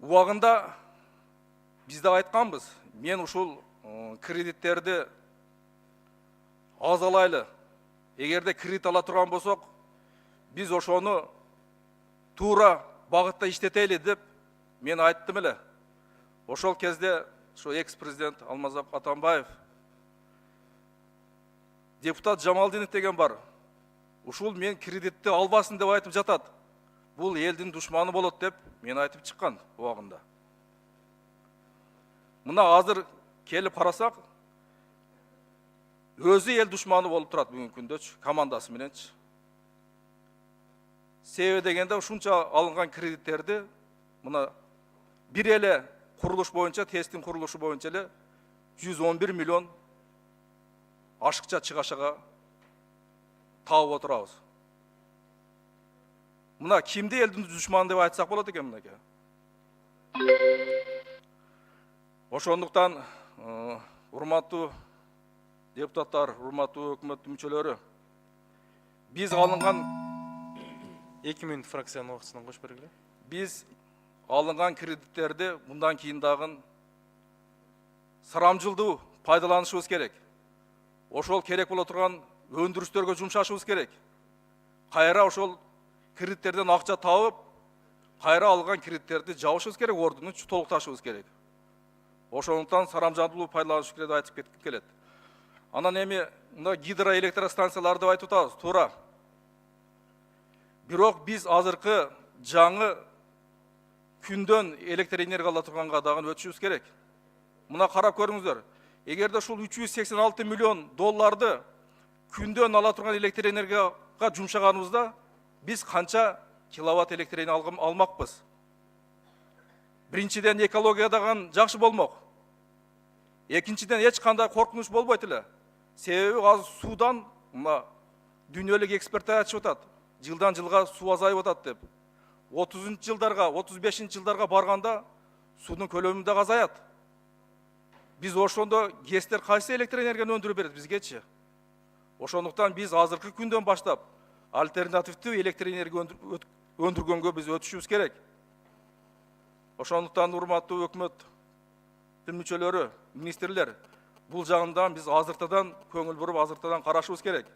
Уағында біз де айтқанбыз, мен ушул кредиттерді аз алайлы. Егерде кредит ала тұрған болсақ, біз ошоны тура бағытта иштетели деп мен айттым эле. Ошол кезде экс-президент Алмазбек Атамбаев, депутат Жамалдинов деген бар. Ушул мен кредитти албасын деп айтып жатат. Бул элдин душманы болот деп мен айтып чыккан убагында. Мына азыр келип карасак, өзү эл душманы болуп турат бүгүнкү күндө командасы мененчи. Себеби дегенде ушунча алынган кредиттерди мына бир эле курулуш боюнча, тесттин курулушу боюнча эле 111 миллион ашыкча чыгашага таап отурабыз. Мына кимди элдин душманы деп айтсак болот экен мынакей. Ошондуктан урматтуу депутаттар, урматтуу өкмөттүн мүчөлөрү, биз алынган 2 минут фракциянын убактысынан кош бергиле. Биз алынган кредиттерди мындан кийин дагы сарамжылдуу пайдаланышыбыз керек. Ошол керек боло турган өндүрүштөргө жумшашыбыз керек. Кайра ошол кредиттерден акча табып, кайра алган кредиттерди жабышыбыз керек, ордуну толукташыбыз керек. Ошондуктан сарамжылдуу пайдаланыш керек деп айтып кетким келет. Анан эми мына гидроэлектростанциялар деп айтып атабыз, туура. Бирок биз азыркы жаңы күндөн электр энергия ала турганга дагы өтүшүбүз керек. Мына карап көрүңүздөр. Эгерде ушул 386 миллион долларды күндөн ала турган электр энергияга жумшаганыбызда биз канча киловатт электр энергия алмакпыз? Биринчиден экология дагы жакшы болмок. Экинчиден эч кандай коркунуч болбойт эле. Себеби азыр суудан мына дүйнөлүк эксперттер айтышып атат. Жылдан жылга суу азайып атат деп. 30-жылдарга, 35-жылдарга барганда суунун көлөмү да азаят. Биз ошондо ГЭСтер кайсы электр энергияны өндүрүп берет бизгечи? Ошондуктан биз азыркы күндөн баштап альтернативдүү электр энергия өндүргөнгө биз өтүшүбүз керек. Ошондуктан урматтуу өкмөттүн мүчөлөрү, министрлер, бул жагынан биз азыртадан көңүл буруп, азыртадан карашыбыз керек.